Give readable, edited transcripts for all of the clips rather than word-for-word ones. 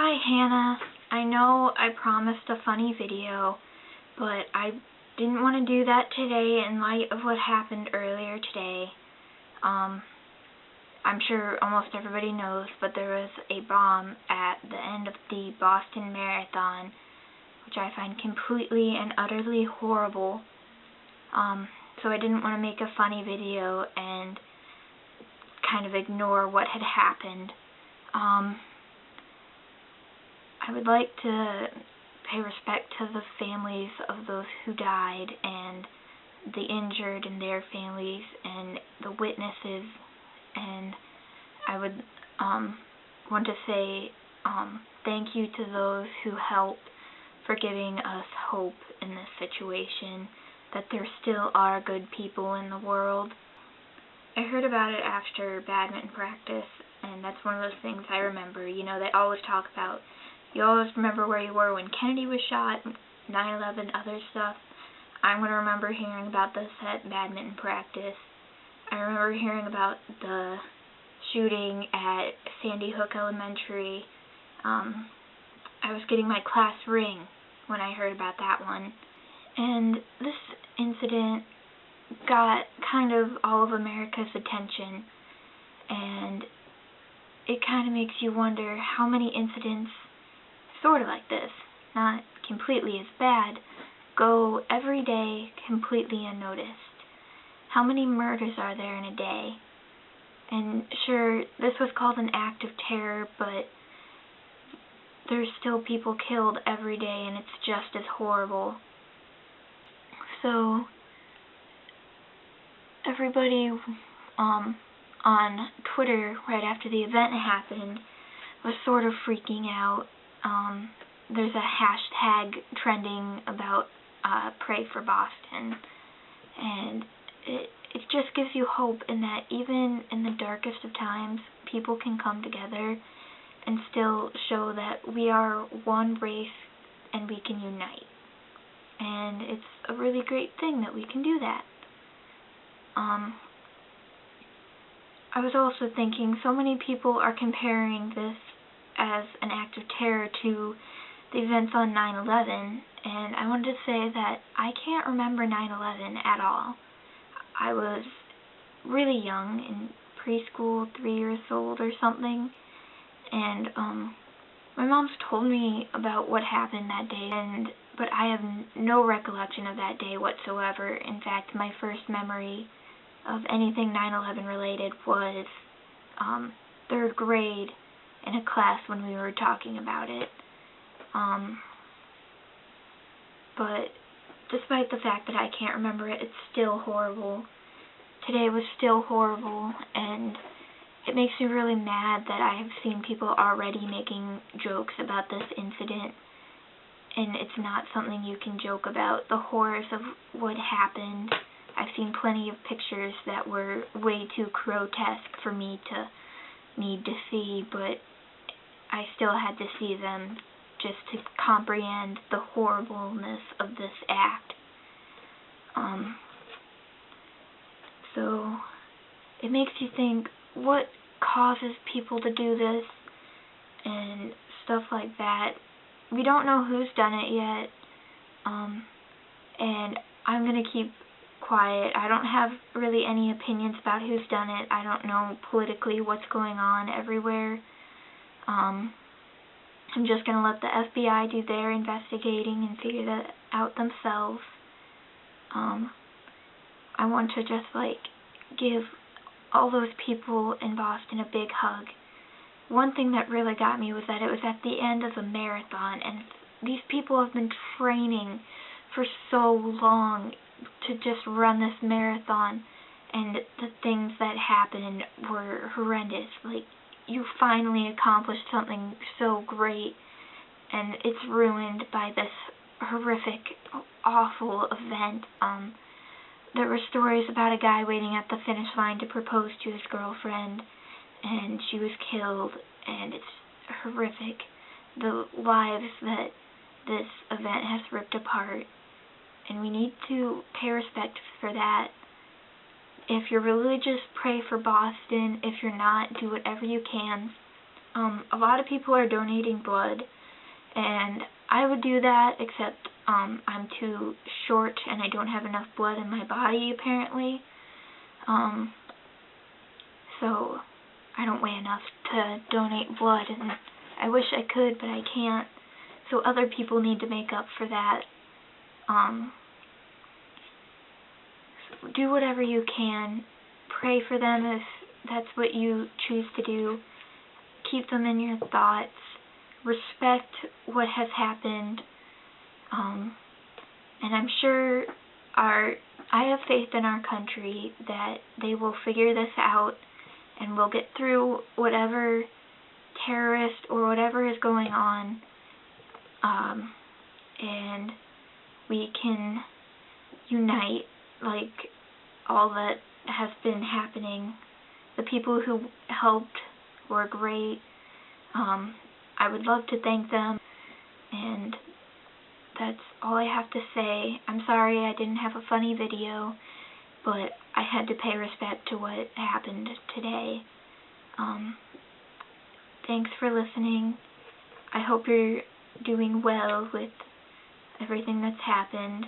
Hi Hannah, I know I promised a funny video, but I didn't want to do that today in light of what happened earlier today. I'm sure almost everybody knows, but there was a bomb at the end of the Boston Marathon, which I find completely and utterly horrible. So I didn't want to make a funny video and kind of ignore what had happened. I would like to pay respect to the families of those who died and the injured and their families and the witnesses, and I would want to say thank you to those who helped for giving us hope in this situation, that there still are good people in the world. I heard about it after badminton practice, and that's one of those things I remember. You know, they always talk about, you always remember where you were when Kennedy was shot, 9/11, other stuff. I'm going to remember hearing about this at badminton practice. I remember hearing about the shooting at Sandy Hook Elementary. I was getting my class ring when I heard about that one. And this incident got kind of all of America's attention, and it kind of makes you wonder how many incidents sort of like this, not completely as bad, go every day completely unnoticed. How many murders are there in a day? And sure, this was called an act of terror, but there's still people killed every day, and it's just as horrible. So everybody on Twitter right after the event happened was sort of freaking out. There's a hashtag trending about Pray for Boston, and it just gives you hope in that even in the darkest of times, people can come together and still show that we are one race and we can unite. And it's a really great thing that we can do that. I was also thinking, so many people are comparing this as an act of terror to the events on 9/11, and I wanted to say that I can't remember 9/11 at all. I was really young, in preschool, 3 years old or something, and my mom's told me about what happened that day, but I have no recollection of that day whatsoever. In fact, my first memory of anything 9/11 related was 3rd grade in a class when we were talking about it. But despite the fact that I can't remember it, it's still horrible. Today was still horrible, and it makes me really mad that I have seen people already making jokes about this incident, and it's not something you can joke about. The horrors of what happened, I've seen plenty of pictures that were way too grotesque for me to need to see, but I still had to see them just to comprehend the horribleness of this act. So it makes you think, what causes people to do this and stuff like that. We don't know who's done it yet, and I'm going to keep quiet. I don't have really any opinions about who's done it. I don't know politically what's going on everywhere. I'm just going to let the FBI do their investigating and figure that out themselves. I want to just give all those people in Boston a big hug. One thing that really got me was that it was at the end of a marathon, and these people have been training for so long to just run this marathon, and the things that happened were horrendous. You finally accomplished something so great, and it's ruined by this horrific, awful event. There were stories about a guy waiting at the finish line to propose to his girlfriend, and she was killed, and it's horrific. The lives that this event has ripped apart, and we need to pay respect for that. If you're religious, pray for Boston. If you're not, do whatever you can. a lot of people are donating blood, and I would do that, except I'm too short and I don't have enough blood in my body, apparently. So I don't weigh enough to donate blood, and I wish I could, but I can't. So other people need to make up for that. So do whatever you can. Pray for them if that's what you choose to do. Keep them in your thoughts. Respect what has happened. And I'm sure I have faith in our country that they will figure this out and we'll get through whatever terrorist or whatever is going on. And we can unite like all that has been happening. The people who helped were great. I would love to thank them, and that's all I have to say. I'm sorry I didn't have a funny video, but I had to pay respect to what happened today. Thanks for listening. I hope you're doing well with everything that's happened.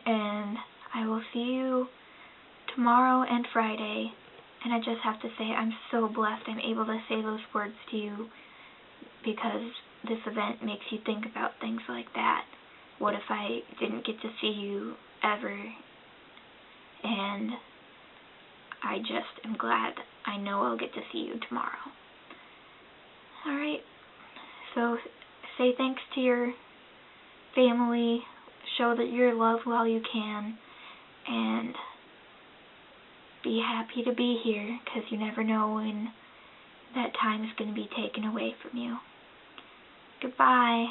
And I will see you tomorrow and Friday. And I just have to say, I'm so blessed I'm able to say those words to you, because this event makes you think about things like that. What if I didn't get to see you ever? And I just am glad I know I'll get to see you tomorrow. Alright, so say thanks to your family, show that you're loved while you can, and be happy to be here, because you never know when that time is going to be taken away from you. Goodbye.